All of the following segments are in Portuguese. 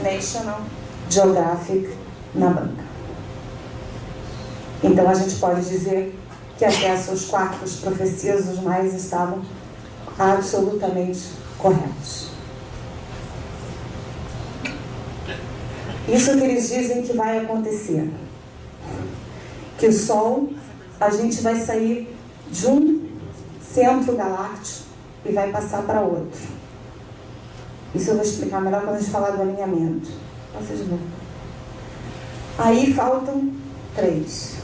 National Geographic na banca. Então a gente pode dizer que até as suas 4 profecias dos maias estavam absolutamente corretos. Isso que eles dizem que vai acontecer. Que o Sol, a gente vai sair de um centro galáctico e vai passar para outro. Isso eu vou explicar melhor quando a gente falar do alinhamento. Passa de novo. Aí faltam 3.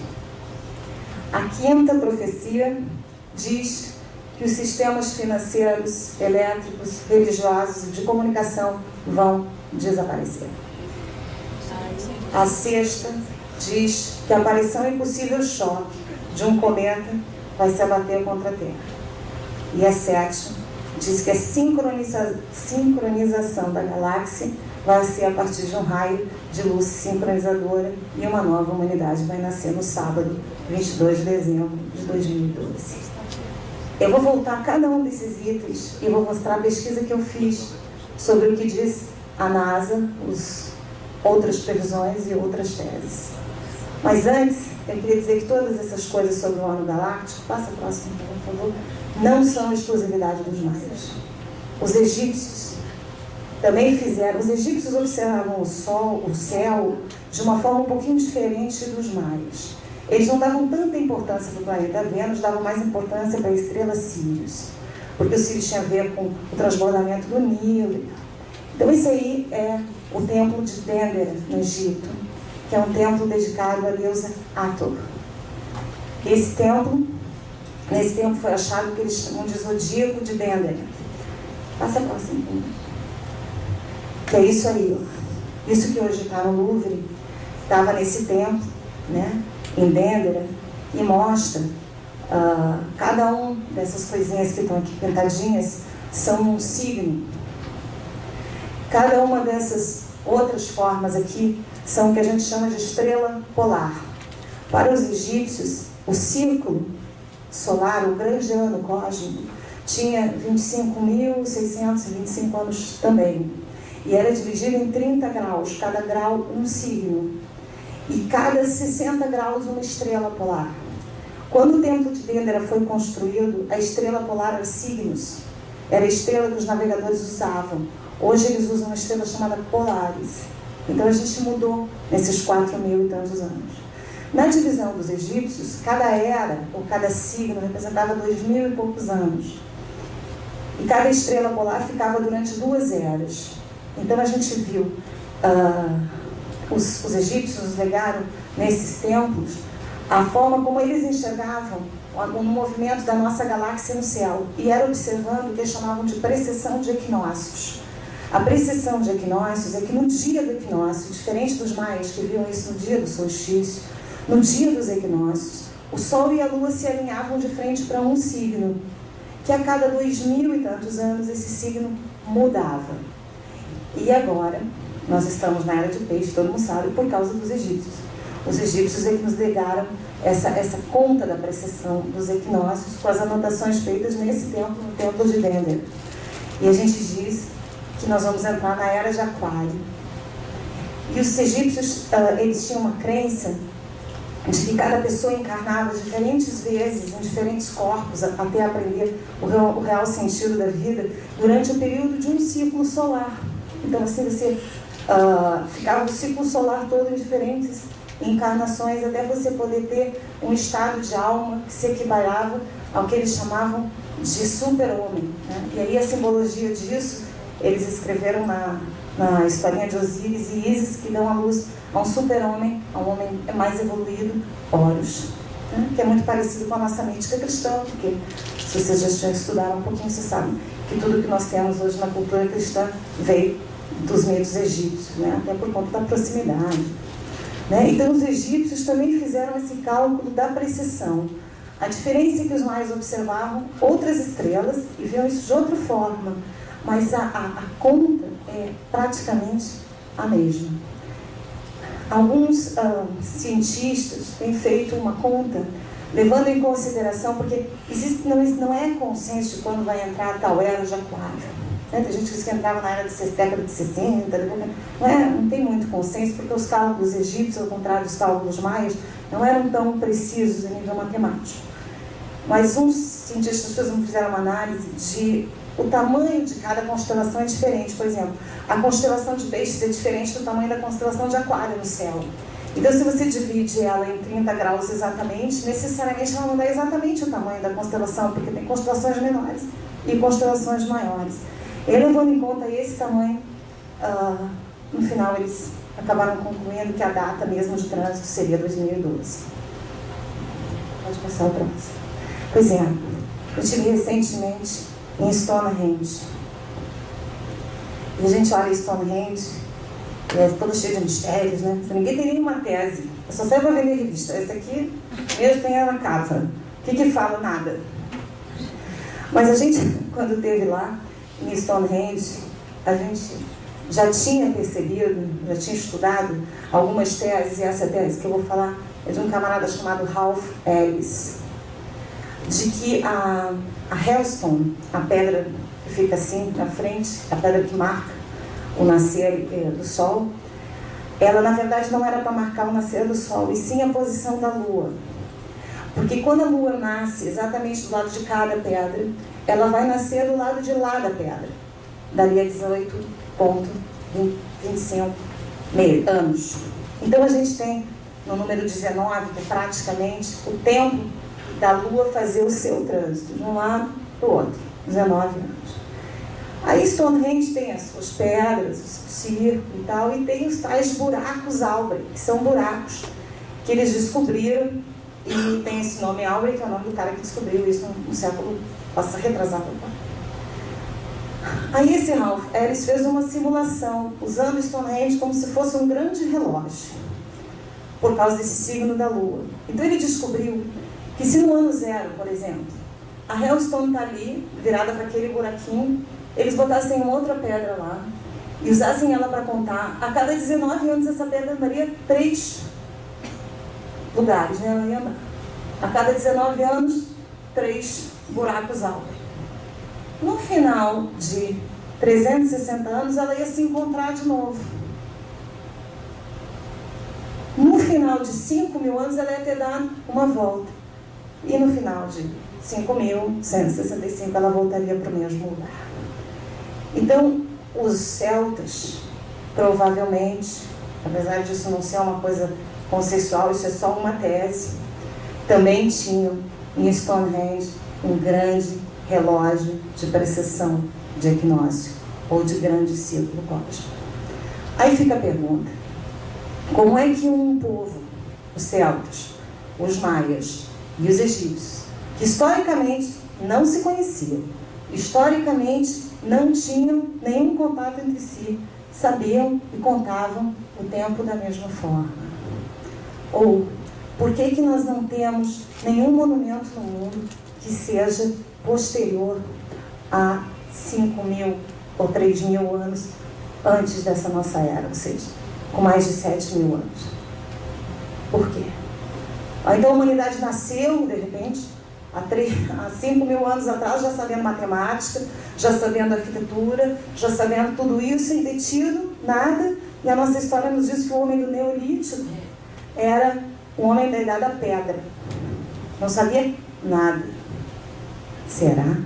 A 5ª profecia diz que os sistemas financeiros, elétricos, religiosos e de comunicação vão desaparecer. A 6ª diz que a aparição e possível choque de um cometa vai se abater contra a Terra. E a 7ª diz que a sincronização da galáxia vai ser a partir de um raio de luz sincronizadora e uma nova humanidade vai nascer no sábado, 22 de dezembro de 2012. Eu vou voltar a cada um desses itens e vou mostrar a pesquisa que eu fiz sobre o que diz a NASA, outras previsões e outras teses. Mas antes, eu queria dizer que todas essas coisas sobre o ano galáctico, passa a próxima, por favor, não são exclusividade dos maias. Os egípcios também fizeram, os egípcios observavam o Sol, o céu, de uma forma um pouquinho diferente dos maias. Eles não davam tanta importância para o planeta Vênus, davam mais importância para a estrela Sírius, porque o Sírius tinha a ver com o transbordamento do Nilo. Então isso aí é o templo de Dendera, no Egito, que é um templo dedicado à deusa Hathor. Nesse templo foi achado o que eles chamam de zodíaco de Dendera. Passa a próxima. Que é isso aí, ó. Isso que hoje está no Louvre, estava nesse templo, né, em Dendera, e mostra cada um dessas coisinhas que estão aqui pintadinhas são um signo. Cada uma dessas outras formas aqui são o que a gente chama de estrela polar. Para os egípcios, o círculo solar, o grande ano cósmico, tinha 25.625 anos também. E era dividido em 30 graus, cada grau um signo. E cada 60 graus uma estrela polar. Quando o templo de Dendera foi construído, a estrela polar era Cygnus. Era a estrela que os navegadores usavam. Hoje eles usam uma estrela chamada Polaris. Então a gente mudou nesses 4.000 e tantos anos. Na divisão dos egípcios, cada era, ou cada signo, representava 2.000 e poucos anos. E cada estrela polar ficava durante 2 eras. Então a gente viu, os egípcios legaram nesses templos a forma como eles enxergavam o movimento da nossa galáxia no céu. E era observando o que eles chamavam de precessão de equinócios. A precessão de equinócios é que no dia do equinócio, diferente dos maias que viam isso no dia do solstício, no dia dos equinócios, o Sol e a Lua se alinhavam de frente para um signo, que a cada 2.000 e tantos anos esse signo mudava. E agora, nós estamos na era de peixe, todo mundo sabe, por causa dos egípcios. Os egípcios é que nos legaram essa conta da precessão dos equinócios com as anotações feitas nesse templo, no templo de Dendera. E a gente diz que nós vamos entrar na era de Aquário. E os egípcios, eles tinham uma crença de que cada pessoa encarnava diferentes vezes, em diferentes corpos, até aprender o real sentido da vida, durante o período de um ciclo solar. Então, assim, você ficava o ciclo solar todo em diferentes encarnações, até você poder ter um estado de alma que se equiparava ao que eles chamavam de super-homem, né? E aí a simbologia disso, eles escreveram na historinha de Osíris e Ísis, que dão a luz a um super-homem, a um homem mais evoluído, Horus, né? Que é muito parecido com a nossa mítica cristã, porque se vocês já estudaram um pouquinho, vocês sabem que tudo que nós temos hoje na cultura cristã veio dos mitos egípcios, né? Até por conta da proximidade, né? Então os egípcios também fizeram esse cálculo da precessão. A diferença é que os maias observavam outras estrelas e viam isso de outra forma, mas a conta é praticamente a mesma. Alguns cientistas têm feito uma conta levando em consideração, porque não é consenso de quando vai entrar a tal era de Aquário. Tem gente que diz que entrava na década de 60, não tem muito consenso, porque os cálculos egípcios, ao contrário dos cálculos maias, não eram tão precisos a nível matemático. Mas uns cientistas fizeram uma análise de o tamanho de cada constelação é diferente. Por exemplo, a constelação de Peixes é diferente do tamanho da constelação de Aquário no céu. Então, se você divide ela em 30 graus exatamente, necessariamente ela não dá exatamente o tamanho da constelação, porque tem constelações menores e constelações maiores. E levando em conta esse tamanho, no final eles acabaram concluindo que a data mesmo de trânsito seria 2012. Pode passar o próximo. Pois é, eu estive recentemente em Stonehenge. E a gente olha Stonehenge, e é todo cheio de mistérios, né? Ninguém tem nenhuma tese. Eu só sei para vender revista. Esse aqui mesmo tem ela na casa. O que fala? Nada. Mas a gente, quando esteve lá, em Stonehenge, a gente já tinha percebido, já tinha estudado algumas teses, e essa tese que eu vou falar é de um camarada chamado Ralph Ellis, de que a Hailstone, a pedra que fica assim na frente, a pedra que marca o nascer do Sol, ela na verdade não era para marcar o nascer do Sol, e sim a posição da Lua. Porque quando a Lua nasce exatamente do lado de cada pedra, ela vai nascer do lado de lá da pedra, dali a 18,25 anos. Então a gente tem no número 19, que é praticamente o tempo da Lua fazer o seu trânsito, de um lado para o outro, 19 anos. Aí Stonehenge tem as suas pedras, o circo e tal, e tem os tais buracos Aubrey, que são buracos que eles descobriram, e tem esse nome Aubrey, que é o nome do cara que descobriu isso no século retrasado. Aí esse Ralph Ellis fez uma simulação, usando Stonehenge como se fosse um grande relógio, por causa desse signo da Lua. Então ele descobriu que se no ano 0, por exemplo, a Hailstone está ali, virada para aquele buraquinho, eles botassem outra pedra lá e usassem ela para contar, a cada 19 anos essa pedra andaria 3 lugares, né? Ela ia andar. A cada 19 anos, 3 buracos Aubrey. No final de 360 anos, ela ia se encontrar de novo. No final de 5.000 anos, ela ia ter dado uma volta. E no final de 5.165, ela voltaria para o mesmo lugar. Então, os celtas, provavelmente, apesar disso não ser uma coisa consensual, isso é só uma tese, também tinham em Stonehenge um grande relógio de precessão de equinócio, ou de grande ciclo cósmico. Aí fica a pergunta: como é que um povo, os celtas, os maias e os egípcios, que historicamente não se conheciam, historicamente não tinham nenhum contato entre si, sabiam e contavam o tempo da mesma forma? Ou, por que nós não temos nenhum monumento no mundo que seja posterior a 5.000 ou 3.000 anos antes dessa nossa era, ou seja, com mais de 7.000 anos? Por quê? Então a humanidade nasceu, de repente, há 5.000 anos atrás, já sabendo matemática, já sabendo arquitetura, já sabendo tudo isso, sem ter tido nada, e a nossa história nos diz que o homem do Neolítico era um homem da Idade da Pedra. Não sabia nada. Será?